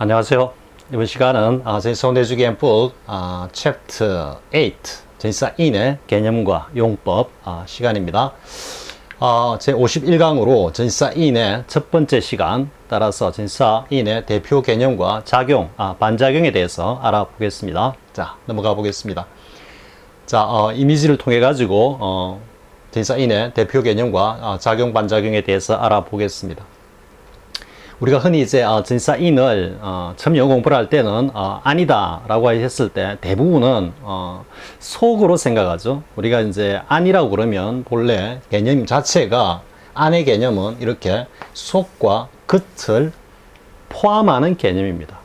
안녕하세요. 이번 시간은 전시사원대주기 N북 챕터 8 전시사인의 개념과 용법 시간입니다. 제 51강으로 전시사인의 첫 번째 시간 따라서 전시사인의 대표 개념과 작용, 반작용에 대해서 알아보겠습니다. 자, 넘어가 보겠습니다. 자, 이미지를 통해 가지고 전시사인의 대표 개념과 작용, 반작용에 대해서 알아보겠습니다. 우리가 흔히 이제 전시사인을 처음 영어 공부를 할 때는 아니다 라고 했을 때 대부분은 속으로 생각하죠. 우리가 이제 아니라고 그러면 본래 개념 자체가 안의 개념은 이렇게 속과 겉을 포함하는 개념입니다.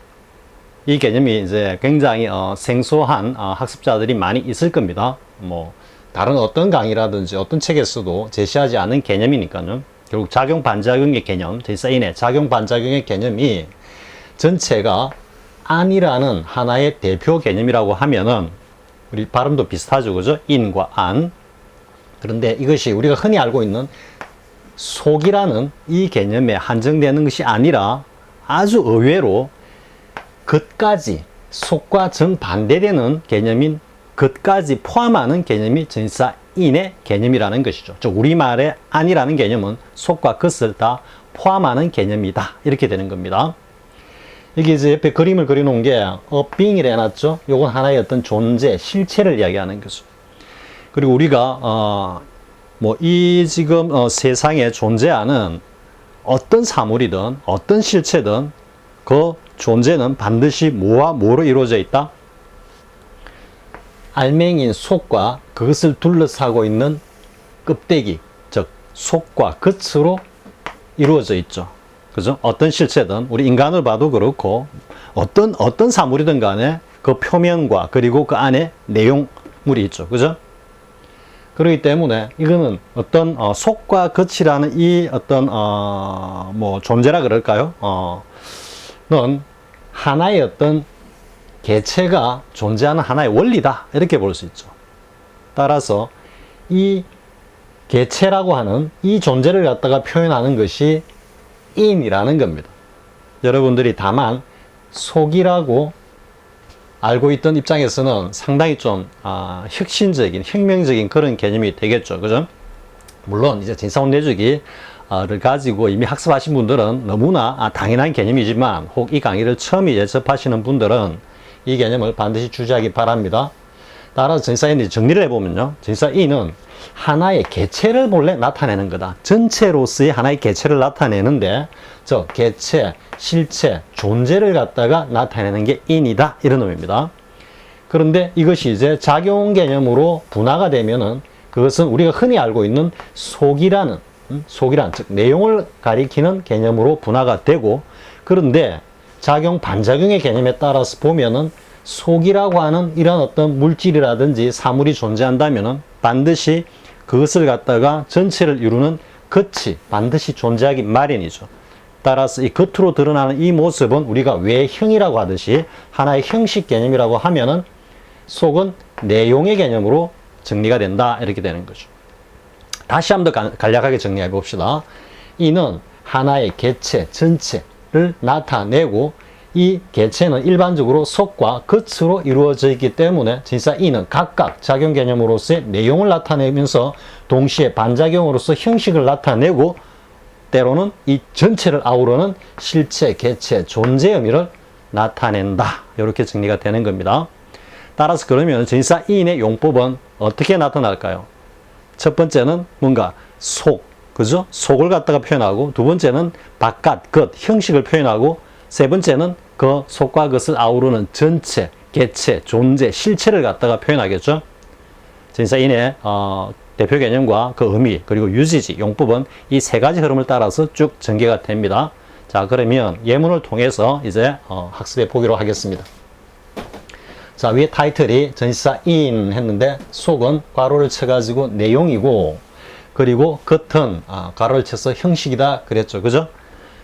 이 개념이 이제 굉장히 생소한 학습자들이 많이 있을 겁니다. 뭐 다른 어떤 강의라든지 어떤 책에서도 제시하지 않은 개념이니까요. 결국 작용 반작용의 개념, 전시사인의 작용 반작용의 개념이 전체가 안이라는 하나의 대표 개념이라고 하면은 우리 발음도 비슷하죠, 그죠? 인과 안. 그런데 이것이 우리가 흔히 알고 있는 속이라는 이 개념에 한정되는 것이 아니라 아주 의외로 겉까지, 속과 정반대되는 개념인 겉까지 포함하는 개념이 전시사인의 개념이라는 것이죠. 즉 우리말의 안이라는 개념은 속과 겉을 다 포함하는 개념이다. 이렇게 되는 겁니다. 여기 이제 옆에 그림을 그려놓은 게 being이라 해놨죠. 요건 하나의 어떤 존재, 실체를 이야기하는 거죠. 그리고 우리가 뭐 이 지금 세상에 존재하는 어떤 사물이든 어떤 실체든 그 존재는 반드시 뭐와 뭐로 이루어져 있다? 알맹이인 속과 그것을 둘러싸고 있는 껍데기, 즉 속과 겉으로 이루어져 있죠. 그죠? 어떤 실체든 우리 인간을 봐도 그렇고 어떤 사물이든 간에 그 표면과 그리고 그 안에 내용물이 있죠. 그죠? 그렇기 때문에 이거는 어떤 속과 겉이라는 이 어떤 뭐 존재라 그럴까요? 는 하나의 어떤 개체가 존재하는 하나의 원리다. 이렇게 볼 수 있죠. 따라서 이 개체라고 하는 이 존재를 갖다가 표현하는 것이 인이라는 겁니다. 여러분들이 다만 속이라고 알고 있던 입장에서는 상당히 좀 혁신적인, 혁명적인 그런 개념이 되겠죠. 그죠? 물론 이제 전시사원 내주기를 가지고 이미 학습하신 분들은 너무나 당연한 개념이지만 혹 이 강의를 처음 이제 접하시는 분들은 이 개념을 반드시 주시하기 바랍니다. 따라서 전시사인이 정리를 해보면요. 전시사인은 하나의 개체를 본래 나타내는 거다. 전체로서의 하나의 개체를 나타내는데 저 개체, 실체, 존재를 갖다가 나타내는 게 인이다. 이런 의미입니다. 그런데 이것이 이제 작용 개념으로 분화가 되면은 그것은 우리가 흔히 알고 있는 속이라는 즉 내용을 가리키는 개념으로 분화가 되고 그런데 작용, 반작용의 개념에 따라서 보면은 속이라고 하는 이런 어떤 물질이라든지 사물이 존재한다면은 반드시 그것을 갖다가 전체를 이루는 겉이 반드시 존재하기 마련이죠. 따라서 이 겉으로 드러나는 이 모습은 우리가 외형이라고 하듯이 하나의 형식 개념이라고 하면은 속은 내용의 개념으로 정리가 된다. 이렇게 되는 거죠. 다시 한번 더 간략하게 정리해 봅시다. 이는 하나의 개체, 전체를 나타내고 이 개체는 일반적으로 속과 겉으로 이루어져 있기 때문에 전시사인은 각각 작용 개념으로서의 내용을 나타내면서 동시에 반작용으로서 형식을 나타내고 때로는 이 전체를 아우르는 실체, 개체, 존재의 의미를 나타낸다. 이렇게 정리가 되는 겁니다. 따라서 그러면 전시사인의 용법은 어떻게 나타날까요? 첫 번째는 뭔가 속, 그죠? 속을 갖다가 표현하고 두 번째는 바깥, 겉, 형식을 표현하고 세 번째는 그 속과 겉을 아우르는 전체, 개체, 존재, 실체를 갖다가 표현하겠죠. 전시사인의 대표 개념과 그 의미 그리고 유지지, 용법은 이 세 가지 흐름을 따라서 쭉 전개가 됩니다. 자, 그러면 예문을 통해서 이제 학습해 보기로 하겠습니다. 자, 위에 타이틀이 전시사인 했는데 속은 괄호를 쳐가지고 내용이고 그리고 겉은 가로를 쳐서 형식이다 그랬죠. 그죠?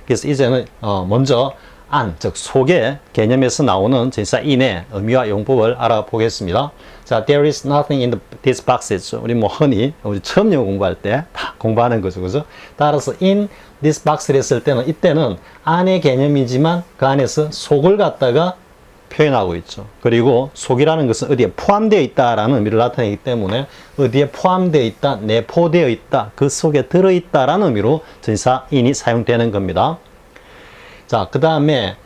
그래서 이제는 먼저 안, 즉 속의 개념에서 나오는 전치사 in의 의미와 용법을 알아보겠습니다. 자, there is nothing in these boxes. 우리 뭐 흔히 우리 처음 영어 공부할 때 다 공부하는 거죠, 그죠? 따라서 in this box를 했을 때는 이때는 안의 개념이지만 그 안에서 속을 갖다가 표현하고 있죠. 그리고 속이라는 것은 어디에 포함되어 있다라는 의미를 나타내기 때문에 어디에 포함되어 있다, 내포되어 있다, 그 속에 들어있다라는 의미로 전치사 in이 사용되는 겁니다. 자, 그 다음에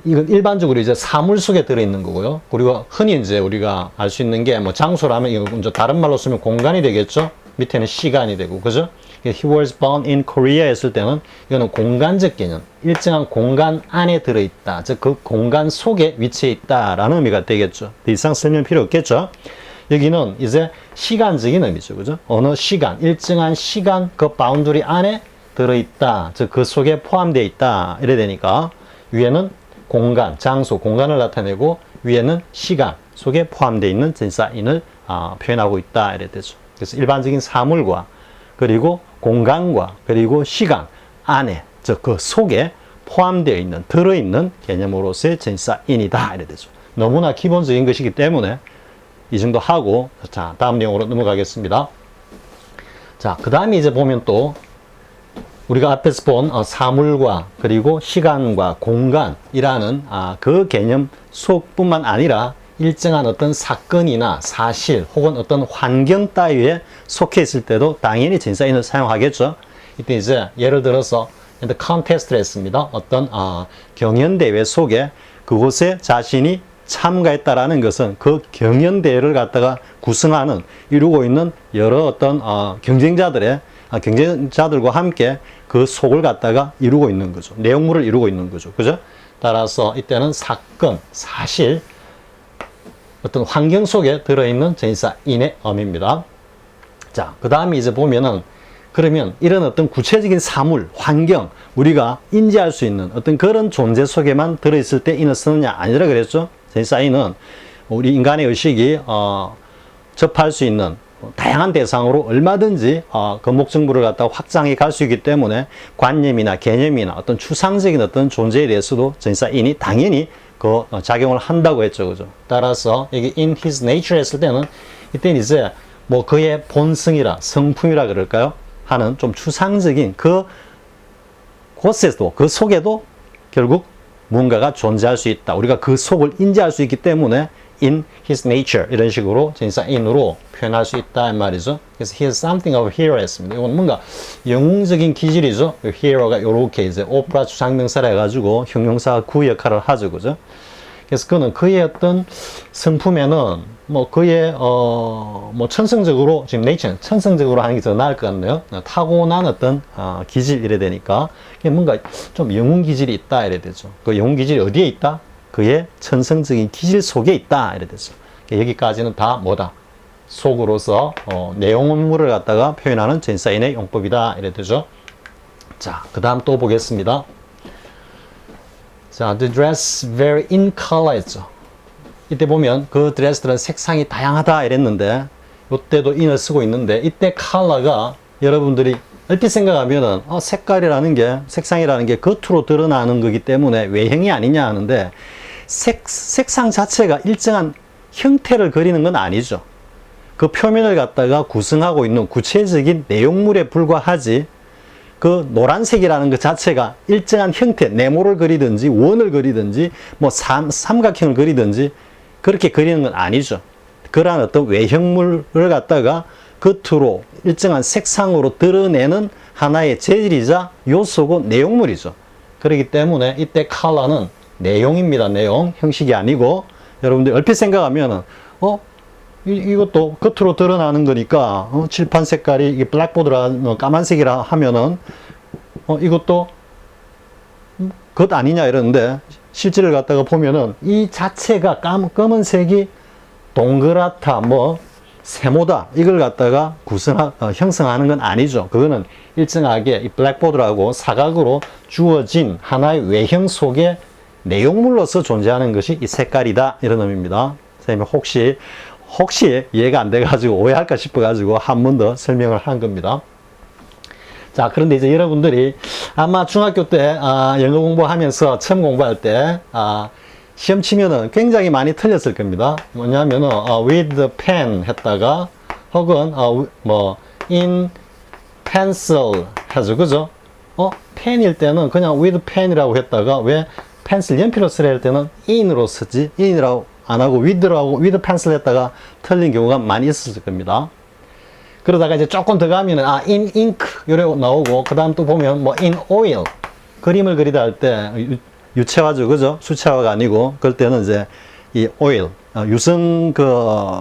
이건 일반적으로 이제 사물 속에 들어있는 거고요. 그리고 흔히 이제 우리가 알 수 있는 게 뭐 장소라면 이거 이제 다른 말로 쓰면 공간이 되겠죠. 밑에는 시간이 되고, 그죠? He was born in Korea 했을 때는 이거는 공간적 개념, 일정한 공간 안에 들어있다. 즉 그 공간 속에 위치해 있다라는 의미가 되겠죠. 더 이상 설명 필요 없겠죠. 여기는 이제 시간적인 의미죠, 그죠? 어느 시간, 일정한 시간 그 바운더리 안에 들어있다. 즉 그 속에 포함되어 있다. 이래 되니까 위에는 공간, 장소, 공간을 나타내고 위에는 시간 속에 포함되어 있는 전치사 in을 표현하고 있다. 이래 되죠. 그래서 일반적인 사물과 그리고 공간과 그리고 시간 안에, 즉 그 속에 포함되어 있는, 들어있는 개념으로서의 전치사 in이다. 이래 되죠. 너무나 기본적인 것이기 때문에 이 정도 하고, 자, 다음 내용으로 넘어가겠습니다. 자, 그 다음에 이제 보면 또 우리가 앞에서 본 사물과 그리고 시간과 공간이라는 그 개념 속뿐만 아니라 일정한 어떤 사건이나 사실 혹은 어떤 환경 따위에 속해 있을 때도 당연히 전치사 in을 사용하겠죠. 이때 이제 예를 들어서 the contest를 했습니다. 어떤 경연대회 속에 그곳에 자신이 참가했다라는 것은 그 경연대회를 갖다가 구성하는, 이루고 있는 여러 어떤 경쟁자들과 함께 그 속을 갖다가 이루고 있는 거죠. 내용물을 이루고 있는 거죠. 그죠? 따라서 이때는 사건, 사실, 어떤 환경 속에 들어있는 전치사 in의 의미입니다. 자, 그 다음에 이제 보면은 그러면 이런 어떤 구체적인 사물, 환경, 우리가 인지할 수 있는 어떤 그런 존재 속에만 들어있을 때 in을 쓰느냐 아니라 그랬죠. 전치사 in은 우리 인간의 의식이 접할 수 있는 다양한 대상으로 얼마든지 그 정보를 갖다가 확장해 갈 수 있기 때문에 관념이나 개념이나 어떤 추상적인 어떤 존재에 대해서도 전치사 in이 당연히 그 작용을 한다고 했죠, 그죠? 따라서 여기 in his nature 했을 때는 이때는 이제 뭐 그의 본성이라 성품이라 그럴까요? 하는 좀 추상적인 곳에도, 그 속에도 결국 무언가가 존재할 수 있다. 우리가 그 속을 인지할 수 있기 때문에 in his nature 이런 식으로 전치사 in으로 표현할 수 있다 이 말이죠. 그래서 he is something of a hero 했습니다. 이건 뭔가 영웅적인 기질이죠. hero가 이렇게 이제 오프라 주상명사라 해가지고 형용사가 구 역할을 하죠, 그죠? 그래서 그는 그의 어떤 성품에는 뭐 그의 뭐 천성적으로, 지금 nature 천성적으로 하는 게 더 나을 것 같네요. 타고난 어떤 기질 이래 되니까 뭔가 좀 영웅 기질이 있다 이래 되죠. 그 영웅 기질이 어디에 있다? 그의 천성적인 기질 속에 있다 이래 되죠. 여기까지는 다 뭐다? 속으로서 내용물을 갖다가 표현하는 전치사 in의 용법이다 이래 되죠. 자, 그 다음 또 보겠습니다. 자, the dress very in color 했죠. 이때 보면 그 드레스들은 색상이 다양하다 이랬는데 이때도 in을 쓰고 있는데 이때 컬러가 여러분들이 얼핏 생각하면은 색깔이라는 게, 색상이라는 게 겉으로 드러나는 거기 때문에 외형이 아니냐 하는데 색상 자체가 일정한 형태를 그리는 건 아니죠. 그 표면을 갖다가 구성하고 있는 구체적인 내용물에 불과하지, 그 노란색이라는 것 자체가 일정한 형태, 네모를 그리든지 원을 그리든지 뭐 삼각형을 그리든지 그렇게 그리는 건 아니죠. 그러한 어떤 외형물을 갖다가 겉으로 일정한 색상으로 드러내는 하나의 재질이자 요소고 내용물이죠. 그렇기 때문에 이때 컬러는 내용입니다. 내용, 형식이 아니고, 여러분들 얼핏 생각하면은 이것도 겉으로 드러나는 거니까 칠판 색깔이 이게 블랙보드라 까만색이라 하면은 이것도 겉 아니냐 이러는데 실제를 갖다가 보면은 이 자체가 검은색이 동그랗다 뭐 세모다 이걸 갖다가 형성하는 건 아니죠. 그거는 일정하게 이 블랙보드라고 사각으로 주어진 하나의 외형 속에 내용물로서 존재하는 것이 이 색깔이다 이런 의미입니다. 선생님이 혹시 이해가 안 돼가지고 오해할까 싶어가지고 한 번 더 설명을 한 겁니다. 자, 그런데 이제 여러분들이 아마 중학교 때 영어 공부하면서 처음 공부할 때 시험 치면은 굉장히 많이 틀렸을 겁니다. 뭐냐면은 with the pen 했다가 혹은 in pencil 해서 그죠? 펜일 때는 그냥 with pen이라고 했다가 왜 펜슬 연필로 쓰려 할 때는 in으로 쓰지? in이라고 안 하고 with라고 with pencil 했다가 틀린 경우가 많이 있었을 겁니다. 그러다가 이제 조금 더 가면은 in ink 요래 나오고 그 다음 또 보면 뭐 in oil 그림을 그리다 할 때 유채화죠, 그죠? 수채화가 아니고 그럴 때는 이제 이 oil 유성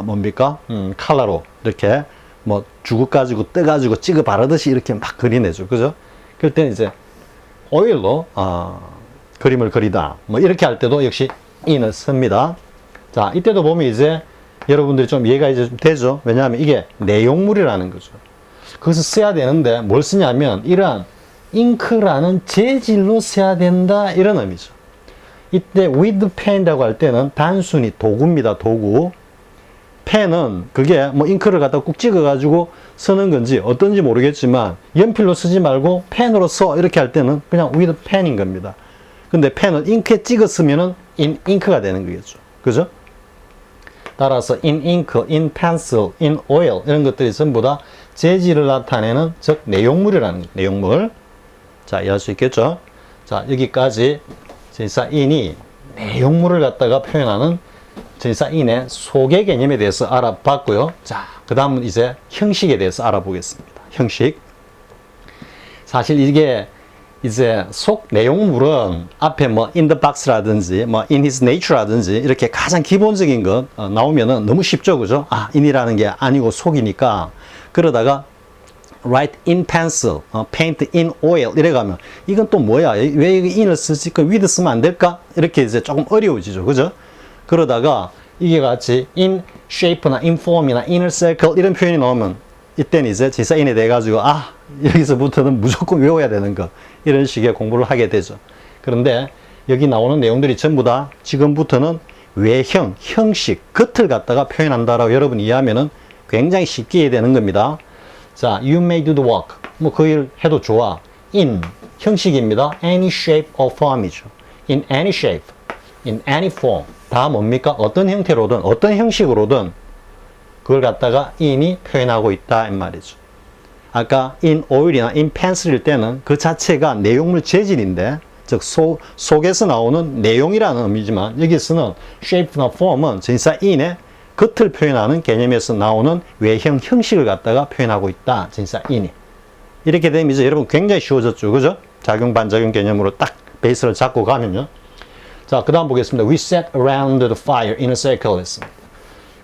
뭡니까? 칼라로 이렇게 뭐 주걱 가지고 떠 가지고 찍어 바르듯이 이렇게 막 그리내죠, 그죠? 그럴 때는 이제 오일로 그림을 그리다 뭐 이렇게 할 때도 역시 in을 씁니다. 자, 이때도 보면 이제 여러분들이 좀 이해가 이제 좀 되죠? 왜냐하면 이게 내용물이라는 거죠. 그것을 써야 되는데 뭘 쓰냐면 이러한 잉크라는 재질로 써야 된다 이런 의미죠. 이때 with pen이라고 할 때는 단순히 도구입니다. 도구. 펜은 그게 뭐 잉크를 갖다 꾹 찍어 가지고 쓰는 건지 어떤지 모르겠지만 연필로 쓰지 말고 펜으로 써 이렇게 할 때는 그냥 with pen인 겁니다. 근데 펜을 잉크에 찍어 쓰면은 in ink가 되는 거겠죠. 그죠? 따라서 in ink, in pencil, in oil 이런 것들이 전부 다 재질을 나타내는 즉 내용물이라는 거예요. 내용물. 자, 이해할 수 있겠죠? 자, 여기까지 전치사 in이 내용물을 갖다가 표현하는 전치사 in의 소개 개념에 대해서 알아봤고요. 자, 그 다음은 이제 형식에 대해서 알아보겠습니다. 형식. 사실 이게 이제 속 내용물은 앞에 뭐 in the box라든지 뭐 in his nature라든지 이렇게 가장 기본적인 것 나오면은 너무 쉽죠, 그죠? in이라는 게 아니고 속이니까 그러다가 write in pencil, paint in oil 이래 가면 이건 또 뭐야? 왜 in을 쓰지? 그 with 쓰면 안 될까? 이렇게 이제 조금 어려워지죠, 그죠? 그러다가 이게 같이 in shape나 in form이나 inner circle 이런 표현이 나오면 이때는 이제 지사 in에 대해 가지고 여기서부터는 무조건 외워야 되는 거 이런 식의 공부를 하게 되죠. 그런데 여기 나오는 내용들이 전부 다 지금부터는 외형, 형식, 겉을 갖다가 표현한다라고 여러분 이해하면은 굉장히 쉽게 이해되는 겁니다. 자, you may do the work. 뭐 그 일 해도 좋아. in 형식입니다. any shape or form이죠. in any shape, in any form. 다 뭡니까? 어떤 형태로든 어떤 형식으로든 그걸 갖다가 in이 표현하고 있다 이 말이죠. 아까 in oil이나 in pencil일 때는 그 자체가 내용물 재질인데 즉 속에서 나오는 내용이라는 의미지만 여기서는 shape나 form은 전치사 in의 겉을 표현하는 개념에서 나오는 외형 형식을 갖다가 표현하고 있다. 전치사 in이. 이렇게 되면 이제 여러분 굉장히 쉬워졌죠. 그죠? 작용 반작용 개념으로 딱 베이스를 잡고 가면요. 자, 그 다음 보겠습니다. We sat around the fire in a circle 했습니다.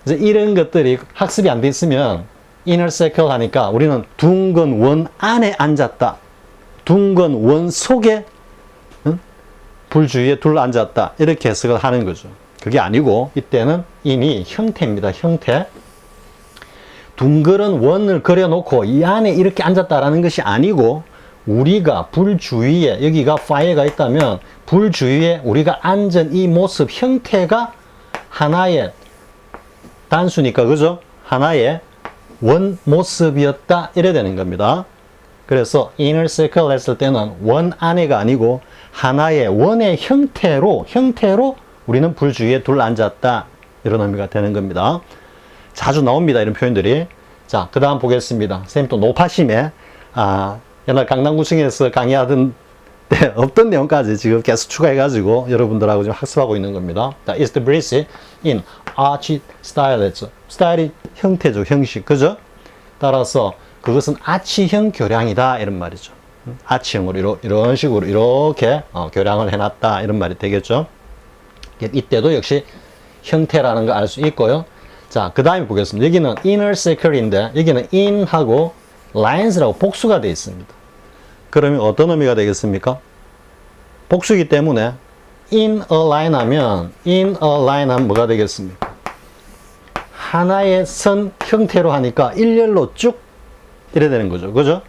이제 이런 것들이 학습이 안 돼 있으면 inner circle 하니까 우리는 둥근 원 안에 앉았다. 둥근 원 속에 불 주위에 둘러 앉았다. 이렇게 해석을 하는 거죠. 그게 아니고 이때는 in이 형태입니다. 형태. 둥그런 원을 그려놓고 이 안에 이렇게 앉았다라는 것이 아니고 우리가 불 주위에 여기가 fire가 있다면 불 주위에 우리가 앉은 이 모습 형태가 하나의 단수니까 그죠? 하나의 원 모습이었다 이래 되는 겁니다. 그래서 inner circle 했을 때는 원 안에가 아니고 하나의 원의 형태로 우리는 불 주위에 둘러 앉았다 이런 의미가 되는 겁니다. 자주 나옵니다 이런 표현들이. 자, 그 다음 보겠습니다. 선생님 또 노파심에 옛날 강남구청에서 강의하던 때 없던 내용까지 지금 계속 추가해가지고 여러분들하고 지금 학습하고 있는 겁니다. 자, is the breeze in arch style 했죠. 스타일이 형태죠, 형식, 그죠? 따라서 그것은 아치형 교량이다 이런 말이죠. 아치형으로 이런 식으로 이렇게 교량을 해놨다 이런 말이 되겠죠. 이때도 역시 형태라는 거 알 수 있고요. 자, 그 다음에 보겠습니다. 여기는 inner circle인데 여기는 in하고 lines라고 복수가 되어 있습니다. 그러면 어떤 의미가 되겠습니까? 복수이기 때문에 in a line 하면 뭐가 되겠습니까? 하나의 선 형태로 하니까 일렬로 쭉 이래 되는 거죠. 그죠?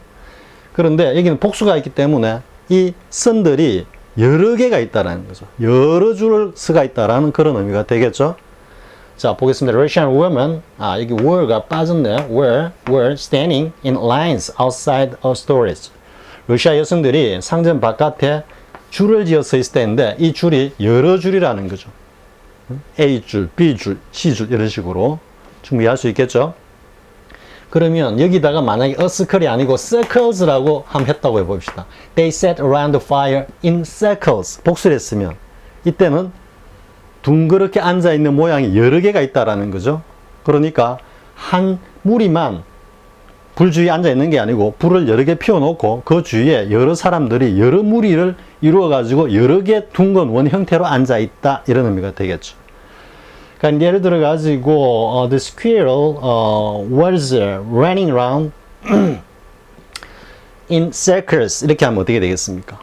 그런데 여기는 복수가 있기 때문에 이 선들이 여러 개가 있다라는 거죠. 여러 줄을 서가 있다라는 그런 의미가 되겠죠. 자, 보겠습니다. Russian women, 여기 were가 빠졌네요. were standing in lines outside a storage. 러시아 여성들이 상점 바깥에 줄을 지어 서 있을 때인데 이 줄이 여러 줄이라는 거죠. A줄, B줄, C줄 이런 식으로 충분히 할 수 있겠죠. 그러면 여기다가 만약에 a circle이 아니고 circles라고 한번 했다고 해봅시다. They sat around the fire in circles. 복수를 했으면 이때는 둥그렇게 앉아있는 모양이 여러 개가 있다라는 거죠. 그러니까 한 무리만 불 주위에 앉아있는 게 아니고 불을 여러 개 피워놓고 그 주위에 여러 사람들이 여러 무리를 이루어가지고 여러 개 둥근 원 형태로 앉아있다 이런 의미가 되겠죠. 그러니까 예를 들어 가지고 the squirrel was running around in circles 이렇게 하면 어떻게 되겠습니까?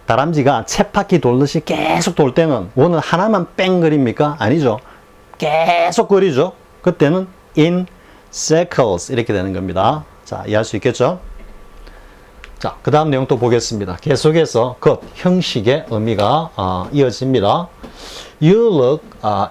다람쥐가 쳇바퀴 돌듯이 계속 돌 때는 원은 하나만 뺑 그립니까? 아니죠. 계속 그리죠. 그때는 in circles 이렇게 되는 겁니다. 자, 이해할 수 있겠죠? 자, 그 다음 내용 또 보겠습니다. 계속해서 것, 형식의 의미가 이어집니다. You look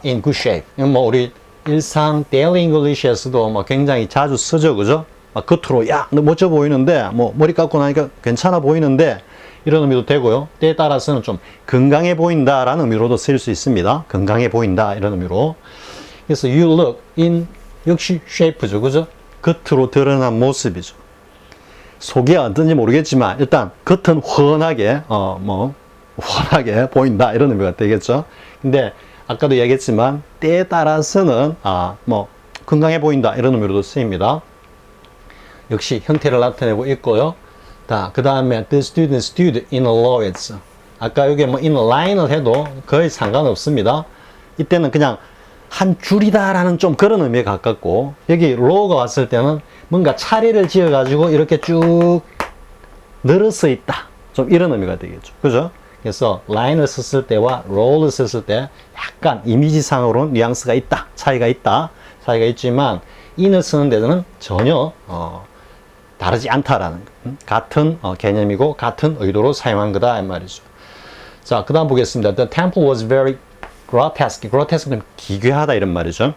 in good shape. 뭐 우리 일상 daily English에서도 뭐 굉장히 자주 쓰죠, 그죠? 겉으로 야, 너 멋져 보이는데 뭐 머리 감고 나니까 괜찮아 보이는데 이런 의미도 되고요. 때에 따라서는 좀 건강해 보인다라는 의미로도 쓰일 수 있습니다. 건강해 보인다 이런 의미로. 그래서 you look in 역시 shape죠, 그죠? 겉으로 드러난 모습이죠. 속이 어떤지 모르겠지만 일단 겉은 훤하게 훤하게 보인다 이런 의미가 되겠죠. 근데 아까도 얘기했지만 때에 따라서는 건강해 보인다 이런 의미로도 쓰입니다. 역시 형태를 나타내고 있고요. 그 다음에 the student stood in a row. 아까 여기 뭐 in a line을 해도 거의 상관없습니다. 이때는 그냥 한 줄이다라는 좀 그런 의미에 가깝고 여기 row가 왔을 때는 뭔가 차례를 지어 가지고 이렇게 쭉 늘어서 있다. 좀 이런 의미가 되겠죠. 그죠? 그래서 line을 썼을 때와 row를 썼을 때 약간 이미지상으로는 뉘앙스가 있다. 차이가 있지만 in을 쓰는 데는 전혀 다르지 않다라는 거. 같은 개념이고 같은 의도로 사용한 거다 이 말이죠. 자, 그 다음 보겠습니다. The temple was very grotesque. grotesque는 기괴하다 이런 말이죠.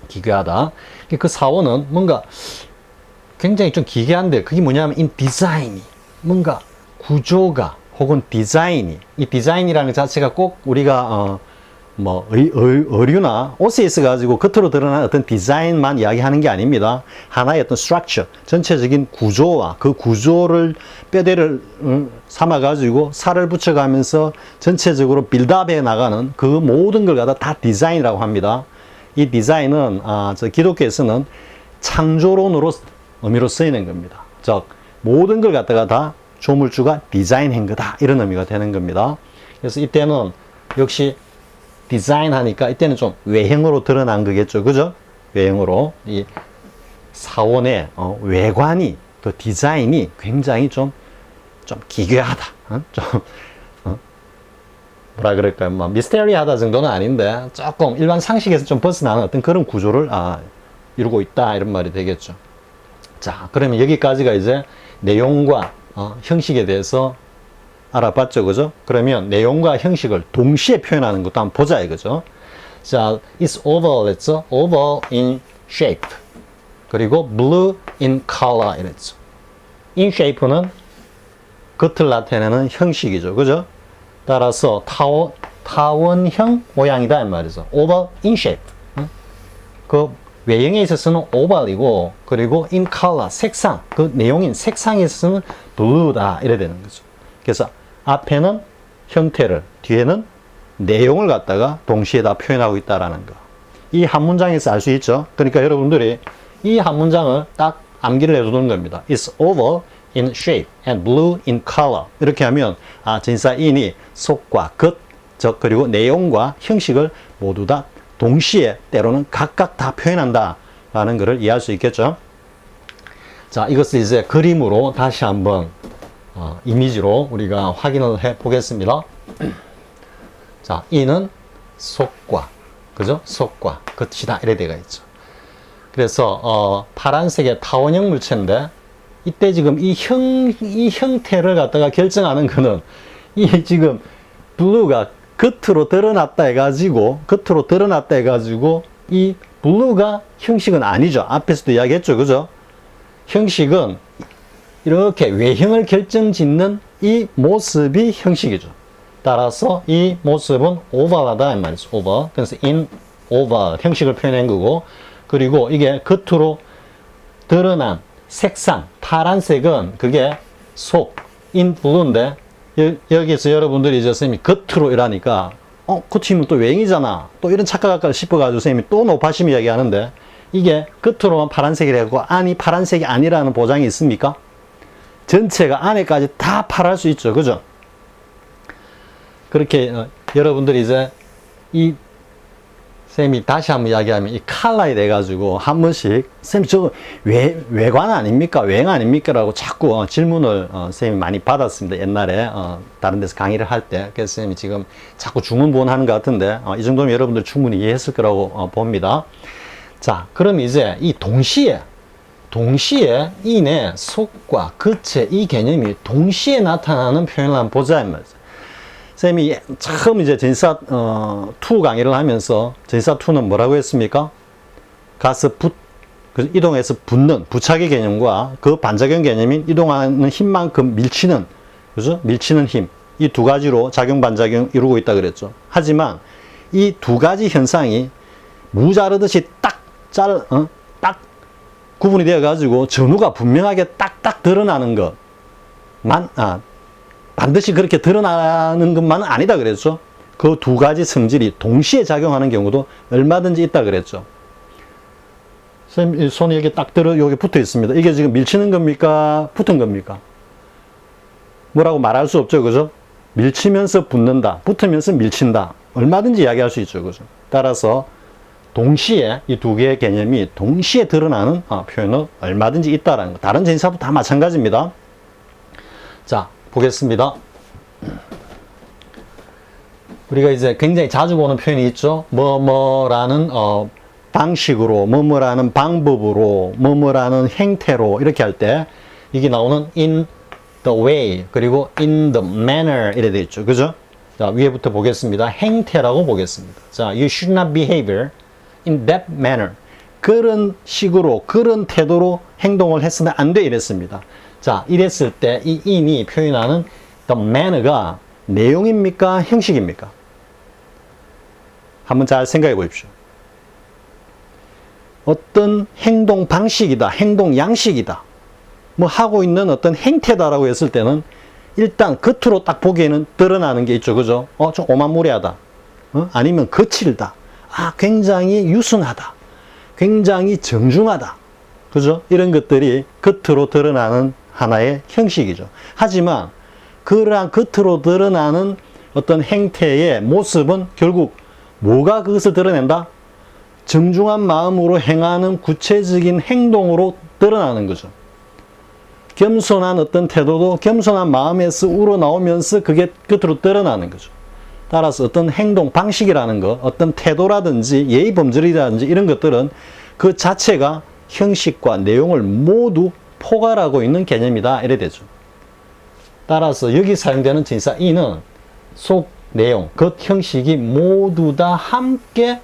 기괴하다. 그 사원은 뭔가 굉장히 좀 기괴한데 그게 뭐냐면 in design이 뭔가 구조가 혹은 디자인이 이 디자인이라는 것 자체가 꼭 우리가 의류나 옷에 있어가지고 겉으로 드러난 어떤 디자인만 이야기하는 게 아닙니다. 하나의 어떤 structure, 전체적인 구조와 그 구조를 뼈대를 삼아가지고 살을 붙여가면서 전체적으로 빌드업해 나가는 그 모든 걸 갖다 다 디자인이라고 합니다. 이 디자인은 기독교에서는 창조론으로 의미로 쓰이는 겁니다. 즉 모든 걸 갖다가 다 조물주가 디자인한 거다 이런 의미가 되는 겁니다. 그래서 이때는 역시 디자인하니까 이때는 좀 외형으로 드러난 거겠죠. 그죠? 외형으로. 이 사원의 외관이, 그 디자인이 굉장히 좀 기괴하다. 뭐라 그럴까요? 미스테리하다 정도는 아닌데 조금 일반 상식에서 좀 벗어나는 어떤 그런 구조를 이루고 있다. 이런 말이 되겠죠. 자, 그러면 여기까지가 이제 내용과 형식에 대해서 알아봤죠, 그죠? 그러면 내용과 형식을 동시에 표현하는 것도 한번 보자, 이거죠. 자, it's oval, 했죠? oval in shape. 그리고 blue in color, 이랬죠. in shape는 겉을 나타내는 형식이죠, 그죠? 따라서 타원형 모양이다, 이 말이죠. oval in shape. 그 외형에 있어서는 oval이고, 그리고 in color, 색상, 그 내용인 색상에 있어서는 blue다, 이래 되는 거죠. 그래서 앞에는 형태를, 뒤에는 내용을 갖다가 동시에 다 표현하고 있다라는 거. 이 한 문장에서 알 수 있죠. 그러니까 여러분들이 이 한 문장을 딱 암기를 해두는 겁니다. It's oval in shape and blue in color. 이렇게 하면 진사 in이 속과 겉, 그리고 내용과 형식을 모두 다 동시에 때로는 각각 다 표현한다 라는 것을 이해할 수 있겠죠. 자, 이것을 이제 그림으로 다시 한번 이미지로 우리가 확인을 해 보겠습니다. 자, 이는 속과, 그죠? 속과 겉이다. 이래 되어 있죠. 그래서, 파란색의 타원형 물체인데, 이때 지금 이 형태를 갖다가 결정하는 거는, 이 지금 블루가 겉으로 드러났다 해가지고, 이 블루가 형식은 아니죠. 앞에서도 이야기했죠. 그죠? 형식은 이렇게 외형을 결정짓는 이 모습이 형식이죠. 따라서 이 모습은 over하다 이 말이죠. over. 그래서 in over 형식을 표현한 거고, 그리고 이게 겉으로 드러난 색상 파란색은 그게 속 in blue인데, 여기서 여러분들이 이제 선생님이 겉으로 이라니까 그 팀은 또 외형이잖아, 또 이런 착각할까 싶어가지고 선생님이 또 높아심 이야기하는데, 이게 겉으로만 파란색이라고 안이 파란색이 아니라는 보장이 있습니까? 전체가 안에까지 다 파랄 수 있죠. 그죠? 그렇게 여러분들이 이제 이 쌤이 다시 한번 이야기하면 이 칼라에 대해 가지고 한 번씩 쌤 저거 외관 아닙니까? 외형 아닙니까? 라고 자꾸 질문을 쌤이 많이 받았습니다. 옛날에 다른 데서 강의를 할 때. 그래서 쌤이 지금 자꾸 주문보원하는 것 같은데 이 정도면 여러분들 충분히 이해했을 거라고 봅니다. 자, 그럼 이제 이 동시에 인의 속과 겉의 이 개념이 동시에 나타나는 표현을 한번 보자 이 말이죠. 쌤이 처음 이제 전치사 2 강의를 하면서 전치사 2는 뭐라고 했습니까? 가서 이동해서 붙는 부착의 개념과 그 반작용 개념인 이동하는 힘만큼 밀치는, 그죠? 밀치는 힘. 이 두 가지로 작용 반작용 이루고 있다 그랬죠. 하지만 이 두 가지 현상이 무자르듯이 딱 구분이 되어 가지고 전후가 분명하게 딱딱 드러나는 것만, 반드시 그렇게 드러나는 것만은 아니다 그랬죠. 그 두 가지 성질이 동시에 작용하는 경우도 얼마든지 있다 그랬죠. 선생님, 손이 여기 여기 붙어 있습니다. 이게 지금 밀치는 겁니까? 붙은 겁니까? 뭐라고 말할 수 없죠. 그죠? 밀치면서 붙는다. 붙으면서 밀친다. 얼마든지 이야기할 수 있죠. 그죠? 따라서 동시에 이 두 개의 개념이 동시에 드러나는 표현은 얼마든지 있다라는 거. 다른 전치사도 다 마찬가지입니다. 자, 보겠습니다. 우리가 이제 굉장히 자주 보는 표현이 있죠. 뭐뭐라는 방식으로, 뭐뭐라는 방법으로, 뭐뭐라는 행태로 이렇게 할 때 이게 나오는 in the way 그리고 in the manner 이래 돼 있죠. 그죠? 자, 위에부터 보겠습니다. 행태라고 보겠습니다. 자, you should not behave in that manner. 그런 식으로, 그런 태도로 행동을 했으면 안 돼 이랬습니다. 자, 이랬을 때 이 in이 표현하는 the manner가 내용입니까? 형식입니까? 한번 잘 생각해 보십시오. 어떤 행동 방식이다, 행동 양식이다, 뭐 하고 있는 어떤 행태다라고 했을 때는 일단 겉으로 딱 보기에는 드러나는 게 있죠. 그죠? 좀 오만무리하다. 아니면 거칠다. 굉장히 유순하다. 굉장히 정중하다. 그죠? 이런 것들이 겉으로 드러나는 하나의 형식이죠. 하지만 그러한 겉으로 드러나는 어떤 행태의 모습은 결국 뭐가 그것을 드러낸다? 정중한 마음으로 행하는 구체적인 행동으로 드러나는 거죠. 겸손한 어떤 태도도 겸손한 마음에서 우러나오면서 그게 겉으로 드러나는 거죠. 따라서 어떤 행동 방식이라는 것, 어떤 태도라든지 예의 범절이라든지 이런 것들은 그 자체가 형식과 내용을 모두 포괄하고 있는 개념이다 이래 되죠. 따라서 여기 사용되는 전치사 in은 속 내용, 겉 형식이 모두 다 함께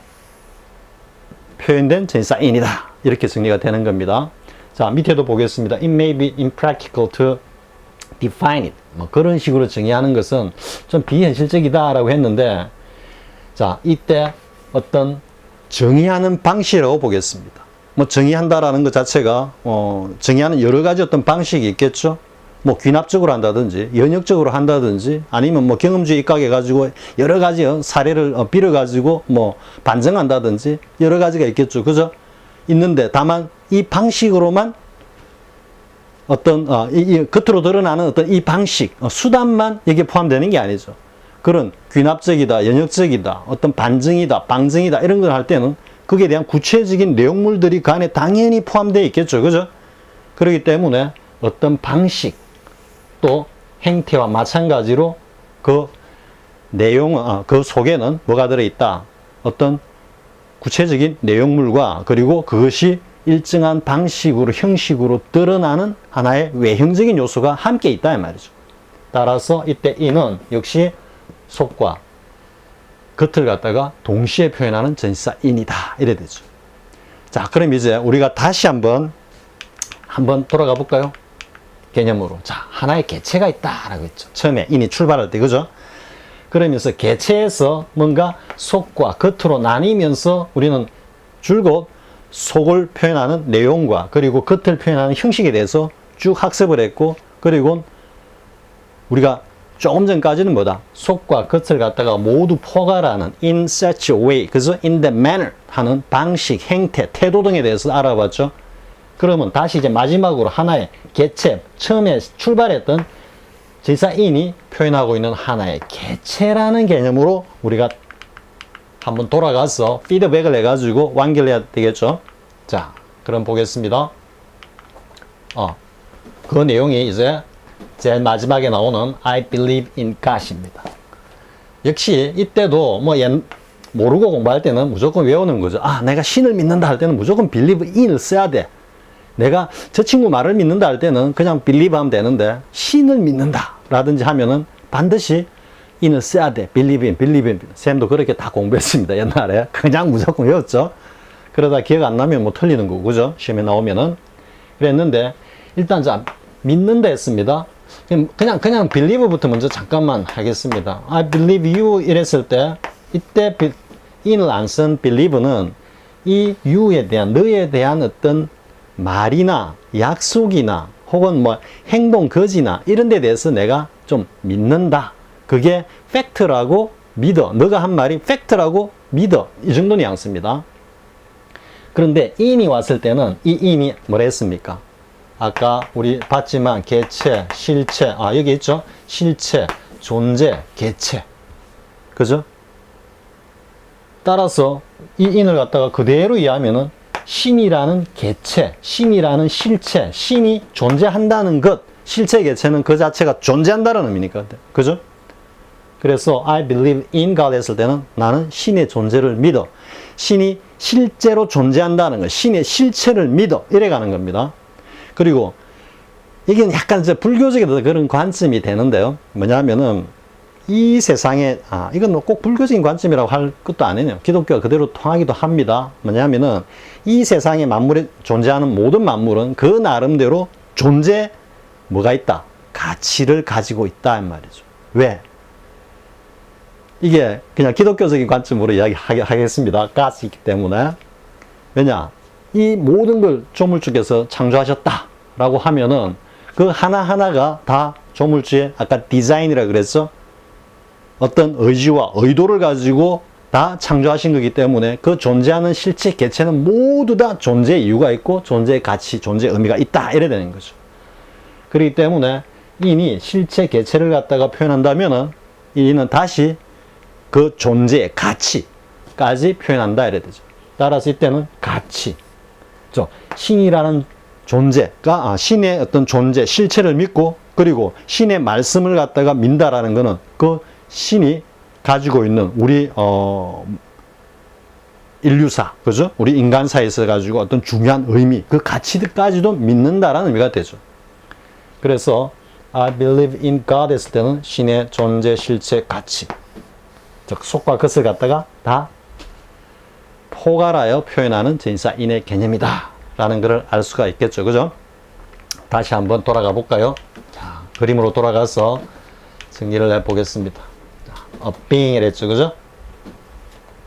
표현된 전치사 in이다 이렇게 정리가 되는 겁니다. 자, 밑에도 보겠습니다. It may be impractical to define it. 뭐 그런 식으로 정의하는 것은 좀 비현실적이다 라고 했는데, 자, 이때 어떤 정의하는 방식이라고 보겠습니다. 뭐 정의한다라는 것 자체가 정의하는 여러 가지 어떤 방식이 있겠죠. 뭐 귀납적으로 한다든지 연역적으로 한다든지 아니면 뭐 경험주의 입각해 가지고 여러 가지 사례를 빌어 가지고 뭐 반증한다든지 여러 가지가 있겠죠. 그죠? 있는데 다만 이 방식으로만 어떤 이 겉으로 드러나는 어떤 이 방식 수단만 여기에 포함되는 게 아니죠. 그런 귀납적이다, 연역적이다, 어떤 반증이다, 방증이다 이런 걸 할 때는 거기에 대한 구체적인 내용물들이 그 안에 당연히 포함되어 있겠죠. 그죠? 그렇기 때문에 어떤 방식 또 행태와 마찬가지로 그 내용, 그 속에는 뭐가 들어있다? 어떤 구체적인 내용물과 그리고 그것이 일정한 방식으로, 형식으로 드러나는 하나의 외형적인 요소가 함께 있다 이 말이죠. 따라서 이때 in은 역시 속과 겉을 갖다가 동시에 표현하는 전치사 in이다 이래 되죠. 자, 그럼 이제 우리가 다시 한번 돌아가 볼까요? 개념으로. 자, 하나의 개체가 있다라고 했죠. 처음에 인이 출발할 때, 그죠? 그러면서 개체에서 뭔가 속과 겉으로 나뉘면서 우리는 줄곧 속을 표현하는 내용과 그리고 겉을 표현하는 형식에 대해서 쭉 학습을 했고, 그리고 우리가 조금 전까지는 뭐다? 속과 겉을 갖다가 모두 포괄하는 in such a way, 그래서 in the manner 하는 방식, 행태, 태도 등에 대해서 알아봤죠. 그러면 다시 이제 마지막으로 하나의 개체, 처음에 출발했던 지사인이 표현하고 있는 하나의 개체라는 개념으로 우리가 한번 돌아가서 피드백을 해가지고 완결해야 되겠죠. 자, 그럼 보겠습니다. 그 내용이 이제 제일 마지막에 나오는 I believe in God입니다. 역시 이때도 뭐 모르고 공부할 때는 무조건 외우는 거죠. 아, 내가 신을 믿는다 할 때는 무조건 believe in을 써야 돼. 내가 저 친구 말을 믿는다 할 때는 그냥 believe 하면 되는데, 신을 믿는다 라든지 하면은 반드시 in을 써야 돼. believe in, believe in. 쌤도 그렇게 다 공부했습니다. 옛날에. 그냥 무조건 외웠죠. 그러다 기억 안 나면 뭐 틀리는 거고, 그죠? 시험에 나오면은. 그랬는데, 일단 자, 믿는다 했습니다. 그냥 believe부터 먼저 잠깐만 하겠습니다. I believe you 이랬을 때, 이때 in을 안 쓴 believe는 이 you에 대한, 너에 대한 어떤 말이나 약속이나 혹은 뭐 행동 거지나 이런 데 대해서 내가 좀 믿는다. 그게 팩트라고 믿어. 너가 한 말이 팩트라고 믿어. 이 정도 뉘앙스입니다. 그런데 in이 왔을 때는 이 in이 뭐라 했습니까? 아까 우리 봤지만 개체, 실체, 여기 있죠? 실체, 존재, 개체. 그죠? 따라서 이 in을 갖다가 그대로 이해하면은 신이라는 개체, 신이라는 실체, 신이 존재한다는 것, 실체 개체는 그 자체가 존재한다는 의미니까. 그죠? 그래서 I believe in God 했을 때는 나는 신의 존재를 믿어. 신이 실제로 존재한다는 것, 신의 실체를 믿어. 이래 가는 겁니다. 그리고 이게 약간 이제 불교적인 그런 관점이 되는데요. 뭐냐면은 이 세상에, 이건 꼭 불교적인 관점이라고 할 것도 아니네요. 기독교가 그대로 통하기도 합니다. 뭐냐면은 이 세상에 만물에 존재하는 모든 만물은 그 나름대로 뭐가 있다? 가치를 가지고 있다. 이 말이죠. 왜? 이게 그냥 기독교적인 관점으로 이야기하겠습니다. 가치 있기 때문에. 왜냐? 이 모든 걸 조물주께서 창조하셨다. 라고 하면은 그 하나하나가 다 조물주의 아까 디자인이라 그랬죠? 어떤 의지와 의도를 가지고 다 창조하신 거기 때문에 그 존재하는 실체 개체는 모두 다 존재의 이유가 있고 존재의 가치, 존재의 의미가 있다. 이래 되는 거죠. 그렇기 때문에 인이 실체 개체를 갖다가 표현한다면은 이는 다시 그 존재의 가치까지 표현한다. 이래 되죠. 따라서 이때는 가치. 신이라는 존재가, 신의 어떤 존재, 실체를 믿고 그리고 신의 말씀을 갖다가 민다라는 거는 그 신이 가지고 있는 우리 인류사, 그죠? 우리 인간사에서 가지고 어떤 중요한 의미, 그 가치들까지도 믿는다라는 의미가 되죠. 그래서 I believe in God 했을 때는 신의 존재, 실체, 가치, 즉 속과 겉을 갖다가 다 포괄하여 표현하는 전사인의 개념이다 라는 것을 알 수가 있겠죠. 그죠? 다시 한번 돌아가 볼까요? 자, 그림으로 돌아가서 정리를 해 보겠습니다. being 이랬죠. 그죠?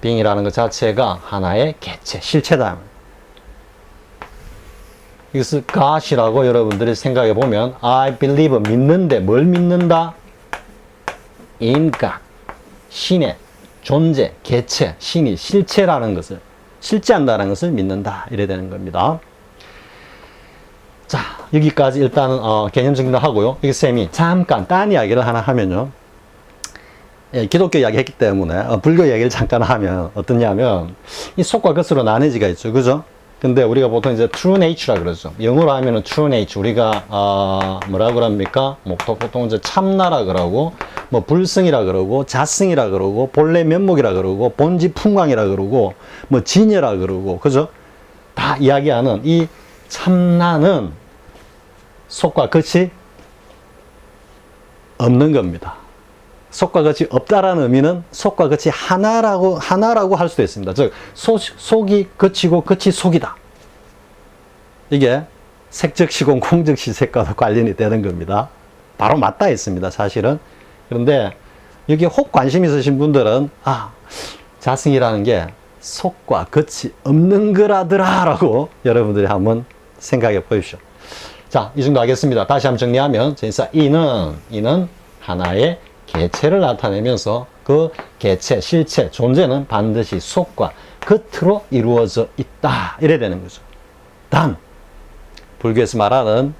being이라는 것 자체가 하나의 개체, 실체다. 이것을 God이라고 여러분들이 생각해 보면 I believe, 믿는데 뭘 믿는다? in God, 신의 존재, 개체, 신이 실체라는 것을, 실제한다는 것을 믿는다. 이래 되는 겁니다. 자, 여기까지 일단은 개념 정리를 하고요. 여기 쌤이 잠깐 딴 이야기를 하나 하면요. 기독교 이야기 했기 때문에 불교 이야기를 잠깐 하면 어떠냐면 이 속과 겉으로 나뉘지가 있죠. 그죠? 근데 우리가 보통 이제 true nature라 그러죠. 영어로 하면은 true nature. 우리가 뭐라 그럽니까? 뭐 보통 이제 참나라 그러고 뭐 불성이라 그러고 자성이라 그러고 본래 면목이라 그러고 본지 풍광이라 그러고 뭐 진여라 그러고 그죠? 다 이야기하는 이 참나는 속과 겉이 없는 겁니다. 속과 겉이 없다라는 의미는 속과 겉이 하나라고 할 수도 있습니다. 즉 속이 겉이고 겉이 속이다. 이게 색즉시공 공즉시색과도 관련이 되는 겁니다. 바로 맞닿아 있습니다, 사실은. 그런데 여기 혹 관심 있으신 분들은 자승이라는 게 속과 겉이 없는 거라더라 라고 여러분들이 한번 생각해 보십시오. 자, 이 정도 하겠습니다. 다시 한번 정리하면 진짜 이는 하나의 개체를 나타내면서 그 개체, 실체, 존재는 반드시 속과 겉으로 이루어져 있다 이래야 되는 거죠. 단 불교에서 말하는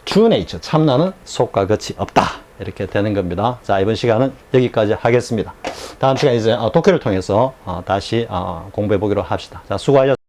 true nature, 참나는 속과 겉이 없다 이렇게 되는 겁니다. 자, 이번 시간은 여기까지 하겠습니다. 다음 시간 이제 독해를 통해서 다시 공부해 보기로 합시다. 자, 수고하셨습니다.